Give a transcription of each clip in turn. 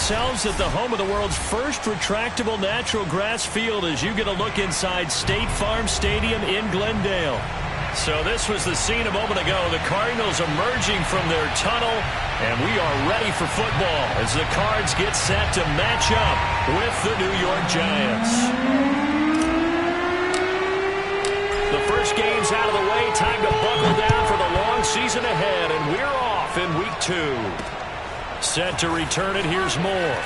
ourselves at the home of the world's first retractable natural grass field as you get a look inside State Farm Stadium in Glendale. So this was the scene a moment ago. The Cardinals emerging from their tunnel, and we are ready for football as the Cards get set to match up with the New York Giants. The first game's out of the way. Time to buckle down for the long season ahead, and we're off in week 2. Set to return it. Here's Moore.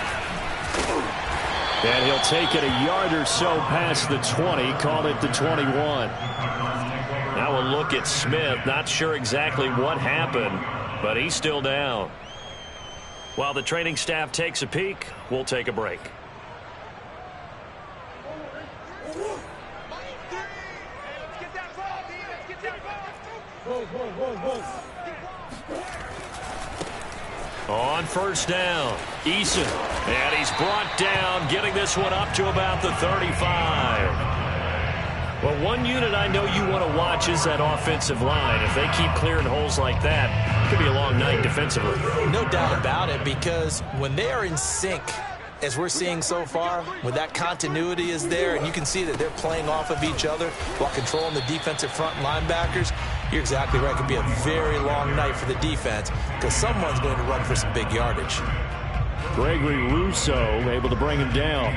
And he'll take it a yard or so past the 20. Call it the 21. Now a look at Smith. Not sure exactly what happened, but he's still down. While the training staff takes a peek, we'll take a break. On first down, Eason, and he's brought down, getting this one up to about the 35. Well, one unit I know you want to watch is that offensive line. If they keep clearing holes like that, it could be a long night defensively. No doubt about it, because when they are in sync, as we're seeing so far, when that continuity is there, and you can see that they're playing off of each other while controlling the defensive front linebackers, you're exactly right. It could be a very long night for the defense because someone's going to run for some big yardage. Gregory Rousseau able to bring him down.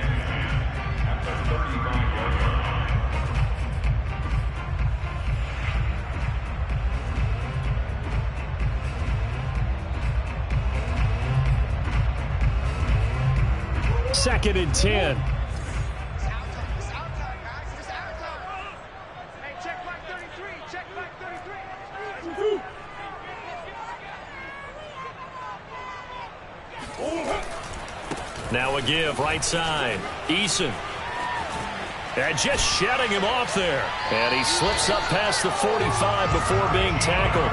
Second and 10. Now a give right side. Eason. And just shedding him off there. And he slips up past the 45 before being tackled.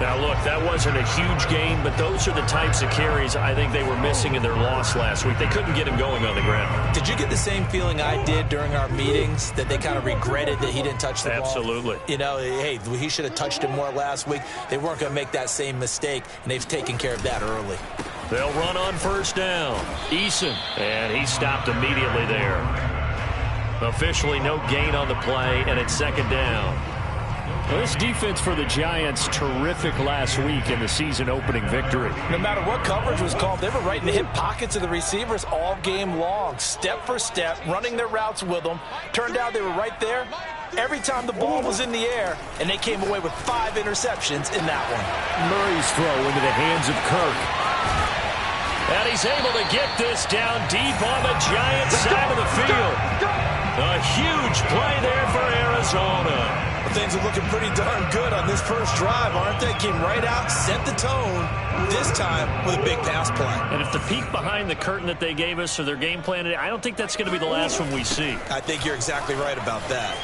Now, look, that wasn't a huge gain, but those are the types of carries I think they were missing in their loss last week. They couldn't get him going on the ground. Did you get the same feeling I did during our meetings, that they kind of regretted that he didn't touch the ball? Absolutely. You know, hey, he should have touched it more last week. They weren't going to make that same mistake, and they've taken care of that early. They'll run on first down. Eason, and he stopped immediately there. Officially no gain on the play, and it's second down. Well, this defense for the Giants, terrific last week in the season-opening victory. No matter what coverage was called, they were right in the hip pockets of the receivers all game long, step for step, running their routes with them. Turned out they were right there every time the ball was in the air, and they came away with 5 interceptions in that one. Murray's throw into the hands of Kirk. And he's able to get this down deep on the Giants side of the field. A huge play there for Arizona. Things are looking pretty darn good on this first drive, aren't they? Came right out, set the tone, this time with a big pass play. And if the peek behind the curtain that they gave us or their game plan, I don't think that's going to be the last one we see. I think you're exactly right about that.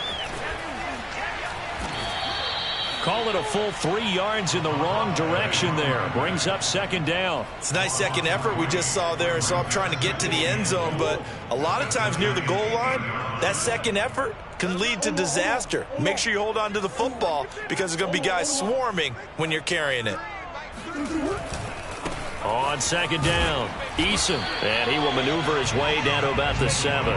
Call it a full 3 yards in the wrong direction there. Brings up second down. It's a nice second effort we just saw there, so I'm trying to get to the end zone, but a lot of times near the goal line, that second effort can lead to disaster. Make sure you hold on to the football because there's going to be guys swarming when you're carrying it. On second down, Eason, and he will maneuver his way down to about the 7.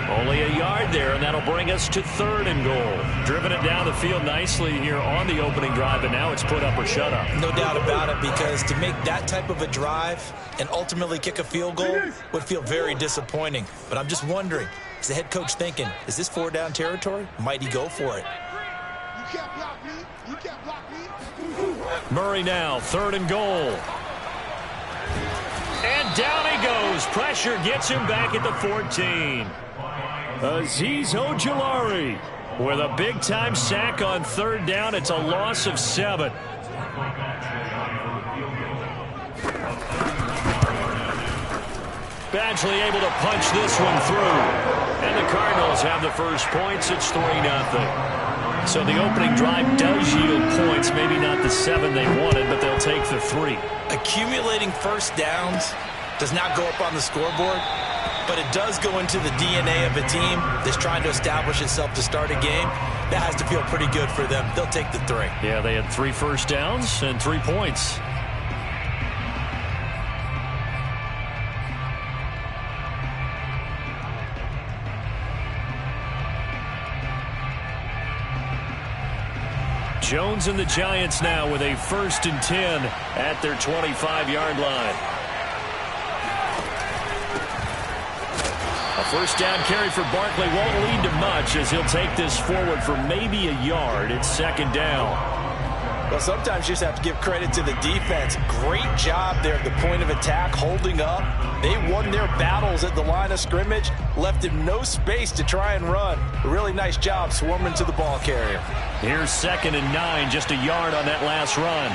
Only a yard there, and that'll bring us to 3rd and goal. Driven it down the field nicely here on the opening drive, and now it's put up or shut up. No doubt about it, because to make that type of a drive and ultimately kick a field goal would feel very disappointing. But I'm just wondering, is the head coach thinking, is this 4-down territory? Might he go for it? You can't block me. You can't block me. Murray now, 3rd and goal. And down he goes. Pressure gets him back at the 14. Azeez Ojulari with a big-time sack on 3rd down. It's a loss of 7. Badgley able to punch this one through. And the Cardinals have the first points. It's 3-0. So the opening drive does yield points. Maybe not the 7 they wanted, but they'll take the 3. Accumulating first downs does not go up on the scoreboard, but it does go into the DNA of a team that's trying to establish itself to start a game. That has to feel pretty good for them. They'll take the 3. Yeah, they had 3 first downs and 3 points. Jones and the Giants now with a 1st and 10 at their 25-yard line. A 1st down carry for Barkley won't lead to much as he'll take this forward for maybe a yard. It's 2nd down. Well, sometimes you just have to give credit to the defense. Great job there at the point of attack, holding up. They won their battles at the line of scrimmage, left him no space to try and run. A really nice job swarming to the ball carrier. Here's 2nd and 9, just a yard on that last run.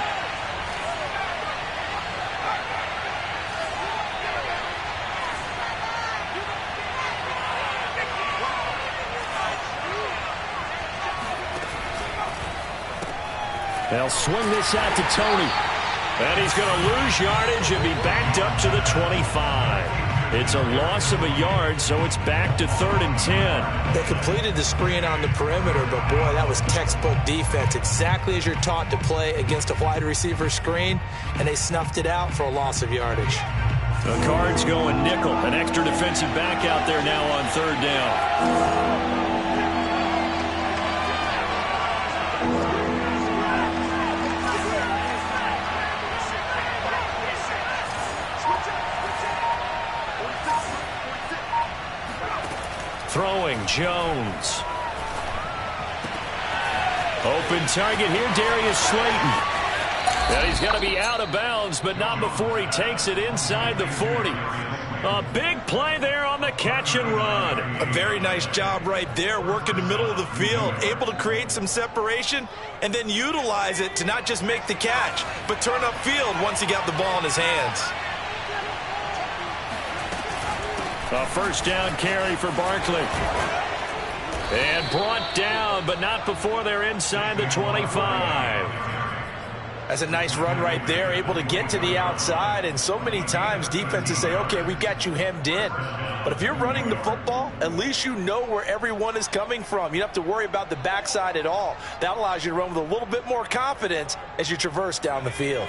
They'll swing this out to Tony. And he's going to lose yardage and be backed up to the 25. It's a loss of a yard, so it's back to 3rd and 10. They completed the screen on the perimeter, but boy, that was textbook defense. Exactly as you're taught to play against a wide receiver screen, and they snuffed it out for a loss of yardage. The Cards going nickel. An extra defensive back out there now on 3rd down. Throwing, Jones. Open target here, Darius Slayton. And he's going to be out of bounds, but not before he takes it inside the 40. A big play there on the catch and run. A very nice job right there, working the middle of the field, able to create some separation, and then utilize it to not just make the catch, but turn upfield once he got the ball in his hands. A 1st down carry for Barkley. And brought down, but not before they're inside the 25. That's a nice run right there, able to get to the outside. And so many times defenses say, okay, we've got you hemmed in. But if you're running the football, at least you know where everyone is coming from. You don't have to worry about the backside at all. That allows you to run with a little bit more confidence as you traverse down the field.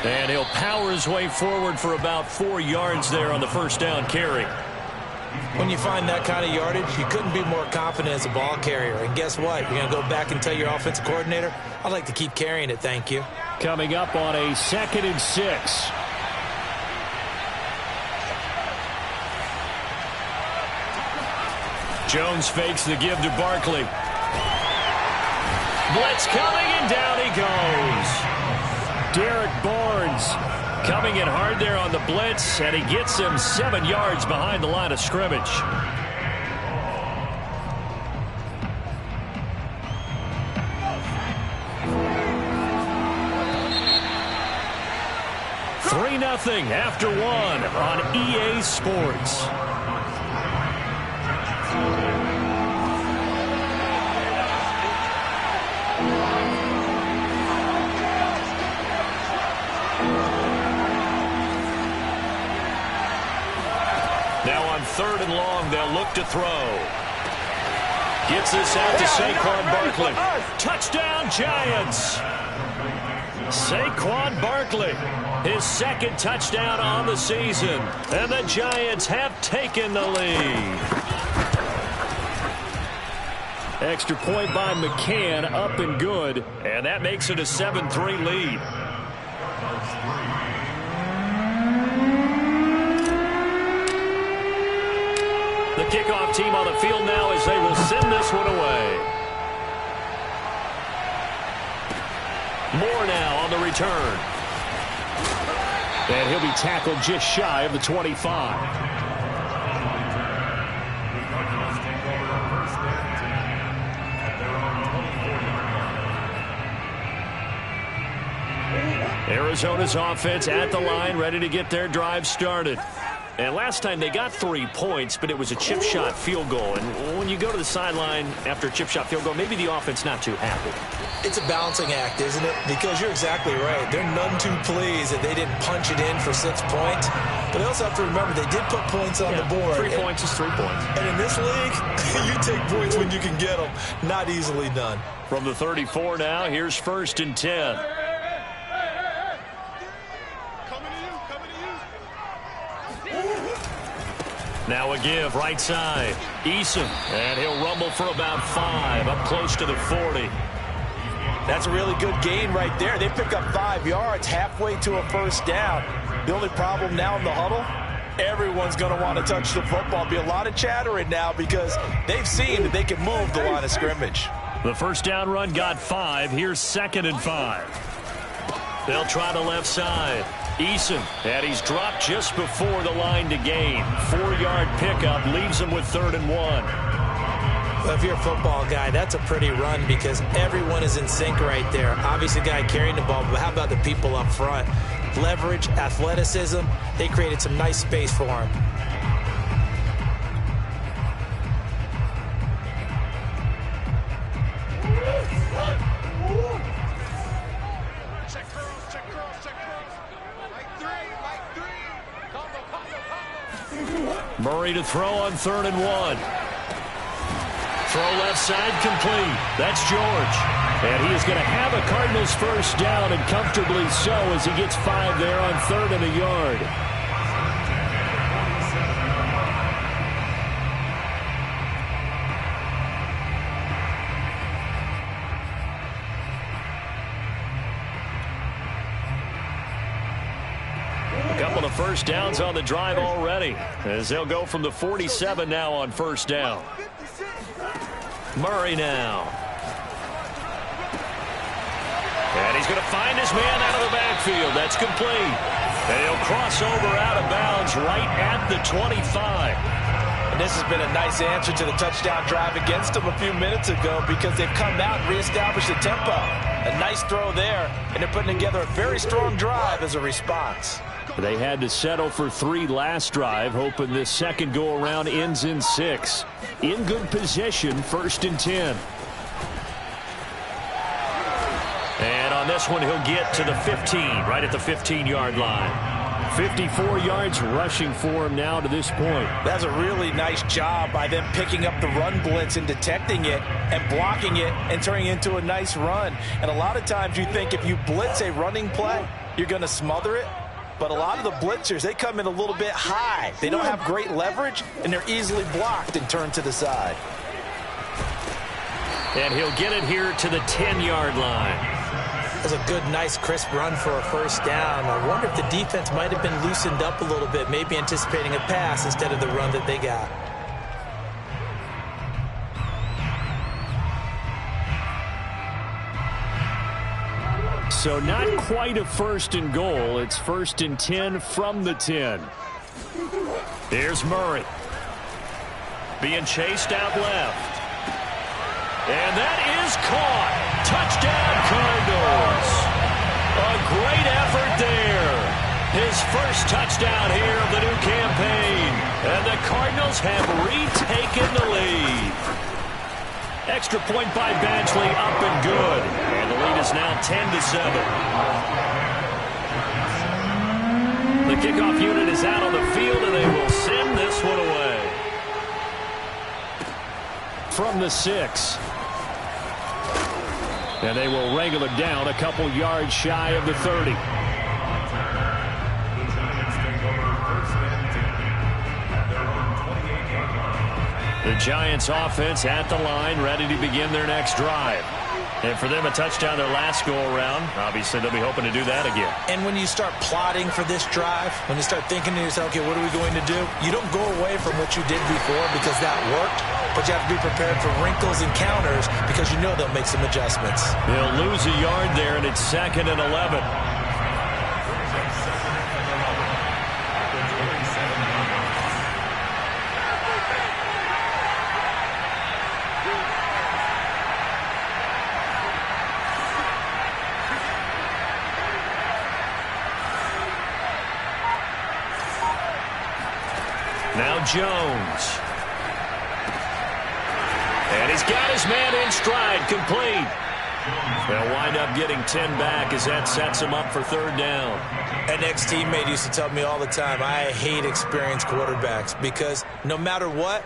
And he'll power his way forward for about 4 yards there on the 1st down carry. When you find that kind of yardage, you couldn't be more confident as a ball carrier. And guess what? You're going to go back and tell your offensive coordinator, I'd like to keep carrying it, thank you. Coming up on a 2nd and 6. Jones fakes the give to Barkley. Blitz coming, and down he goes. Derek Barnes coming in hard there on the blitz, and he gets him 7 yards behind the line of scrimmage. Three 3-0 after 1 on EA Sports. Now on 3rd and long, they'll look to throw. Gets this out to Saquon Barkley. Touchdown, Giants! Saquon Barkley, his 2nd touchdown on the season. And the Giants have taken the lead. Extra point by McCann, up and good. And that makes it a 7-3 lead. The kickoff team on the field now as they will send this one away. Moore now on the return. And he'll be tackled just shy of the 25. Arizona's offense at the line, ready to get their drive started. And last time they got 3 points, but it was a chip shot field goal. And when you go to the sideline after a chip shot field goal, maybe the offense not too happy. It's a balancing act, isn't it? Because you're exactly right. They're none too pleased that they didn't punch it in for 6 points. But they also have to remember they did put points on the board. 3 points is 3 points. And in this league, you take points when you can get them. Not easily done. From the 34 now, here's 1st and 10. Now a give right side. Eason, and he'll rumble for about 5, up close to the 40. That's a really good gain right there. They pick up 5 yards halfway to a first down. The only problem now in the huddle, everyone's going to want to touch the football. Be a lot of chattering now because they've seen that they can move the line of scrimmage. The first down run got 5. Here's 2nd and 5. They'll try the left side. Eason, and he's dropped just before the line to gain. 4-yard pickup leaves him with 3rd and 1. Well, if you're a football guy, that's a pretty run because everyone is in sync right there. Obviously, the guy carrying the ball, but how about the people up front? Leverage, athleticism, they created some nice space for him. Murray to throw on 3rd and 1. Throw left side complete. That's George. And he is going to have a Cardinals first down, and comfortably so as he gets 5 there on 3rd and a yard. A couple of first downs on the drive already, as they'll go from the 47 now on first down. Murray now. And he's going to find his man out of the backfield. That's complete. And he'll cross over out of bounds right at the 25. And this has been a nice answer to the touchdown drive against them a few minutes ago because they've come out and reestablished the tempo. A nice throw there, and they're putting together a very strong drive as a response. They had to settle for 3 last drive, hoping this second go-around ends in 6. In good position, 1st and 10. And on this one, he'll get to the 15, right at the 15-yard line. 54 yards rushing for him now to this point. That's a really nice job by them picking up the run blitz and detecting it and blocking it and turning it into a nice run. And a lot of times you think if you blitz a running play, you're going to smother it. But a lot of the blitzers, they come in a little bit high. They don't have great leverage, and they're easily blocked and turned to the side. And he'll get it here to the 10-yard line. That's a good, nice, crisp run for a first down. I wonder if the defense might have been loosened up a little bit, maybe anticipating a pass instead of the run that they got. So not quite a 1st and goal. It's 1st and 10 from the 10. Here's Murray. Being chased out left. And that is caught. Touchdown, Cardinals. A great effort there. His first touchdown here of the new campaign. And the Cardinals have retaken the lead. Extra point by Badgley, up and good. And the lead is now 10-7. The kickoff unit is out on the field, and they will send this one away. From the 6. And they will wrangle it down a couple yards shy of the 30. The Giants offense at the line, ready to begin their next drive. And for them, a touchdown their last go-around. Obviously, they'll be hoping to do that again. And when you start plotting for this drive, when you start thinking to yourself, okay, what are we going to do? You don't go away from what you did before because that worked, but you have to be prepared for wrinkles and counters because you know they'll make some adjustments. They'll lose a yard there, and it's 2nd and 11. Now Jones. And he's got his man in stride, complete. They'll wind up getting 10 back as that sets him up for 3rd down. An ex-teammate used to tell me all the time, I hate experienced quarterbacks because no matter what,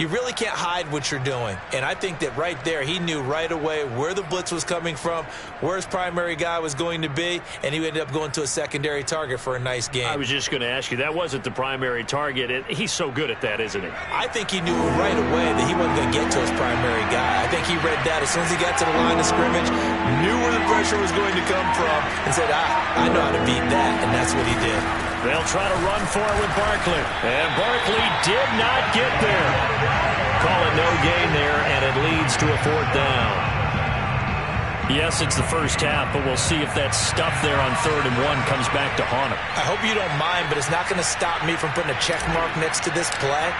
You really can't hide what you're doing. And I think that right there, he knew right away where the blitz was coming from, where his primary guy was going to be, and he ended up going to a secondary target for a nice game. I was just going to ask you, that wasn't the primary target. He's so good at that, isn't he? I think he knew right away that he wasn't going to get to his primary guy. I think he read that as soon as he got to the line of scrimmage, knew where the pressure was going to come from, and said, I know how to beat that, and that's what he did. They'll try to run for it with Barkley. And Barkley did not get there. Call it no gain there, and it leads to a 4th down. Yes, it's the first half, but we'll see if that stuff there on 3rd and 1 comes back to haunt him. I hope you don't mind, but it's not going to stop me from putting a check mark next to this play.